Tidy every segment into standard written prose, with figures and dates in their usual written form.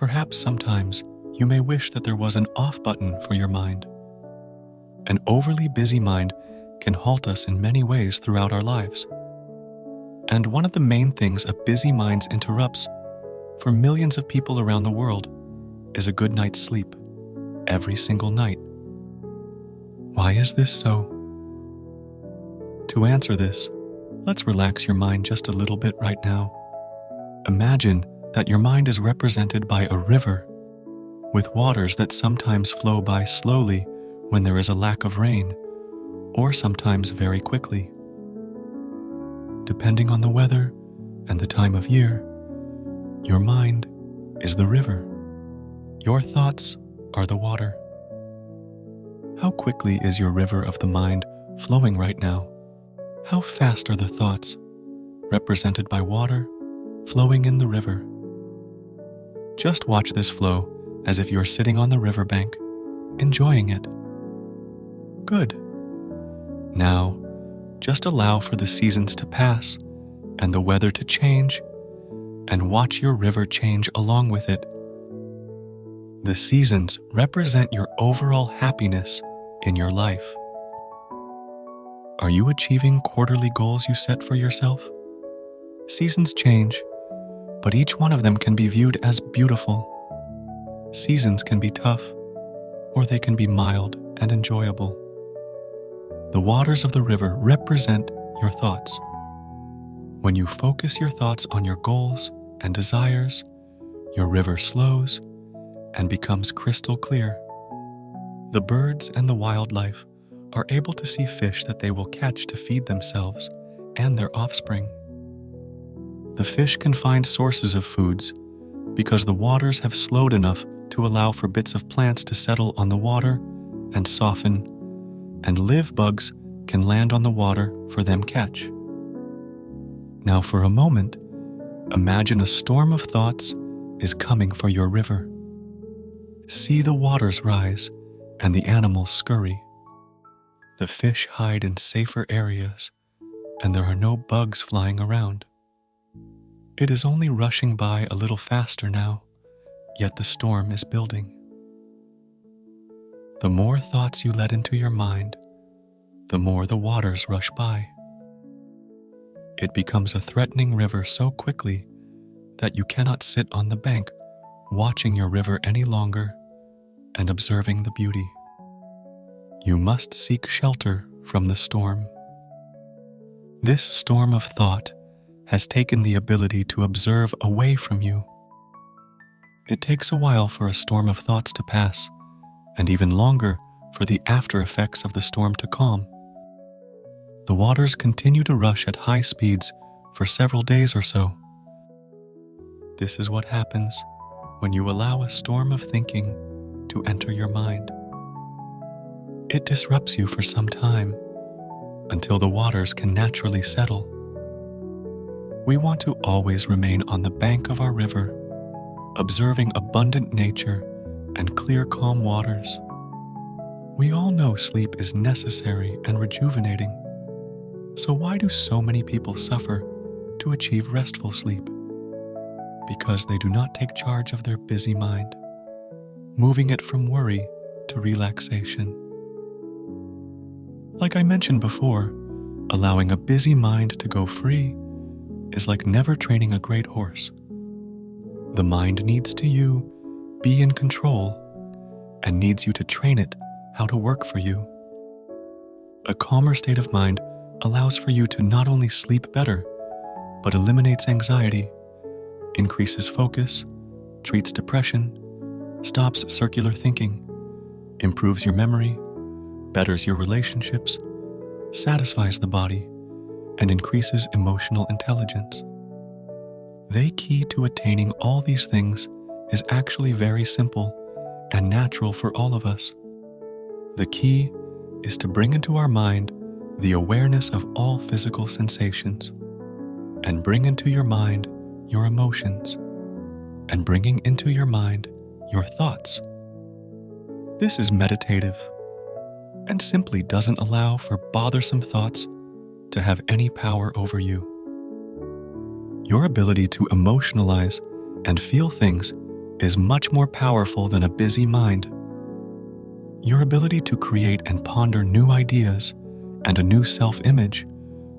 Perhaps sometimes you may wish that there was an off button for your mind. An overly busy mind can halt us in many ways throughout our lives. And one of the main things a busy mind interrupts for millions of people around the world is a good night's sleep every single night. Why is this so? To answer this, let's relax your mind just a little bit right now. Imagine that your mind is represented by a river with waters that sometimes flow by slowly when there is a lack of rain, or sometimes very quickly. Depending on the weather and the time of year, your mind is the river. Your thoughts are the water. How quickly is your river of the mind flowing right now? How fast are the thoughts, represented by water, flowing in the river? Just watch this flow as if you're sitting on the riverbank, enjoying it. Good. Now, just allow for the seasons to pass and the weather to change, and watch your river change along with it. The seasons represent your overall happiness in your life. Are you achieving quarterly goals you set for yourself? Seasons change, but each one of them can be viewed as beautiful. Seasons can be tough, or they can be mild and enjoyable. The waters of the river represent your thoughts. When you focus your thoughts on your goals and desires, your river slows and becomes crystal clear. The birds and the wildlife are able to see fish that they will catch to feed themselves and their offspring. The fish can find sources of foods because the waters have slowed enough to allow for bits of plants to settle on the water and soften, and live bugs can land on the water for them catch. Now for a moment, imagine a storm of thoughts is coming for your river. See the waters rise and the animals scurry. The fish hide in safer areas, and there are no bugs flying around. It is only rushing by a little faster now, yet the storm is building. The more thoughts you let into your mind, the more the waters rush by. It becomes a threatening river so quickly that you cannot sit on the bank watching your river any longer and observing the beauty. You must seek shelter from the storm. This storm of thought has taken the ability to observe away from you. It takes a while for a storm of thoughts to pass, and even longer for the after effects of the storm to calm. The waters continue to rush at high speeds for several days or so. This is what happens when you allow a storm of thinking to enter your mind. It disrupts you for some time until the waters can naturally settle. We want to always remain on the bank of our river, observing abundant nature and clear, calm waters. We all know sleep is necessary and rejuvenating. So why do so many people suffer to achieve restful sleep? Because they do not take charge of their busy mind, moving it from worry to relaxation. Like I mentioned before, allowing a busy mind to go free is like never training a great horse. The mind needs to be in control and needs you to train it how to work for you. A calmer state of mind allows for you to not only sleep better, but eliminates anxiety, increases focus, treats depression, stops circular thinking, improves your memory, betters your relationships, satisfies the body, and increases emotional intelligence. The key to attaining all these things is actually very simple and natural for all of us. The key is to bring into our mind the awareness of all physical sensations, and bring into your mind your emotions, and bringing into your mind your thoughts. This is meditative and simply doesn't allow for bothersome thoughts to have any power over you. Your ability to emotionalize and feel things is much more powerful than a busy mind. Your ability to create and ponder new ideas and a new self-image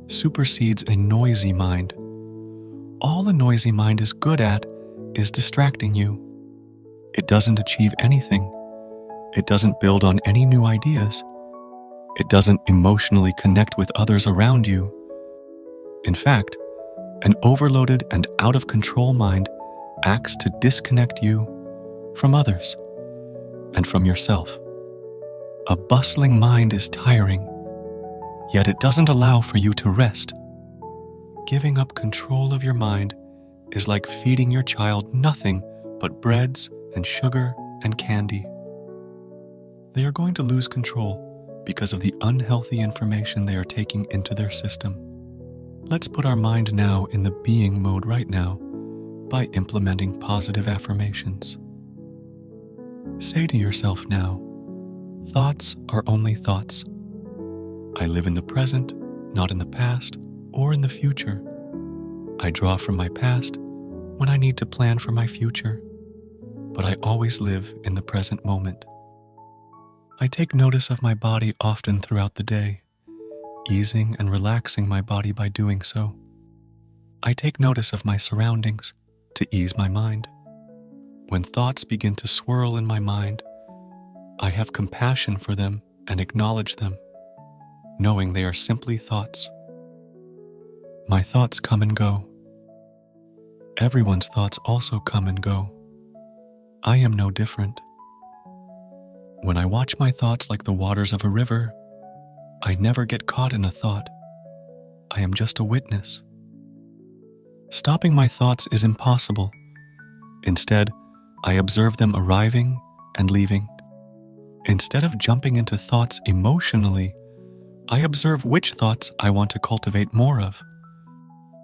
supersedes a noisy mind. All a noisy mind is good at is distracting you. It doesn't achieve anything. It doesn't build on any new ideas. It doesn't emotionally connect with others around you. In fact, an overloaded and out-of-control mind acts to disconnect you from others and from yourself. A bustling mind is tiring, yet it doesn't allow for you to rest. Giving up control of your mind is like feeding your child nothing but breads and sugar and candy. They are going to lose control because of the unhealthy information they are taking into their system. Let's put our mind now in the being mode right now by implementing positive affirmations. Say to yourself now, thoughts are only thoughts. I live in the present, not in the past or in the future. I draw from my past when I need to plan for my future, but I always live in the present moment. I take notice of my body often throughout the day, easing and relaxing my body by doing so. I take notice of my surroundings to ease my mind. When thoughts begin to swirl in my mind, I have compassion for them and acknowledge them, knowing they are simply thoughts. My thoughts come and go. Everyone's thoughts also come and go. I am no different. When I watch my thoughts like the waters of a river, I never get caught in a thought. I am just a witness. Stopping my thoughts is impossible. Instead, I observe them arriving and leaving. Instead of jumping into thoughts emotionally, I observe which thoughts I want to cultivate more of.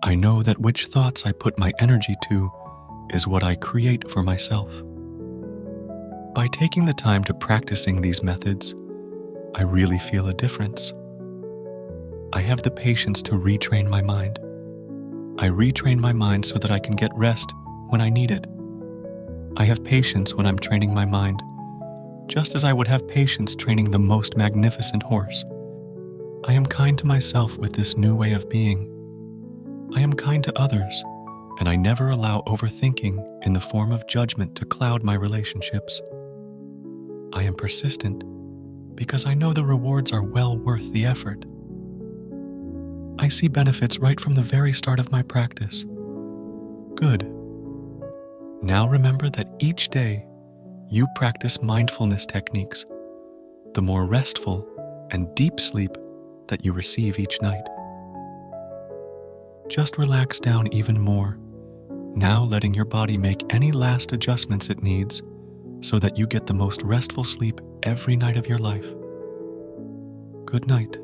I know that which thoughts I put my energy to is what I create for myself. By taking the time to practicing these methods, I really feel a difference. I have the patience to retrain my mind. I retrain my mind so that I can get rest when I need it. I have patience when I'm training my mind, just as I would have patience training the most magnificent horse. I am kind to myself with this new way of being. I am kind to others, and I never allow overthinking in the form of judgment to cloud my relationships. I am persistent because I know the rewards are well worth the effort. I see benefits right from the very start of my practice. Good. Now remember that each day you practice mindfulness techniques, the more restful and deep sleep that you receive each night. Just relax down even more, now letting your body make any last adjustments it needs so that you get the most restful sleep every night of your life. Good night.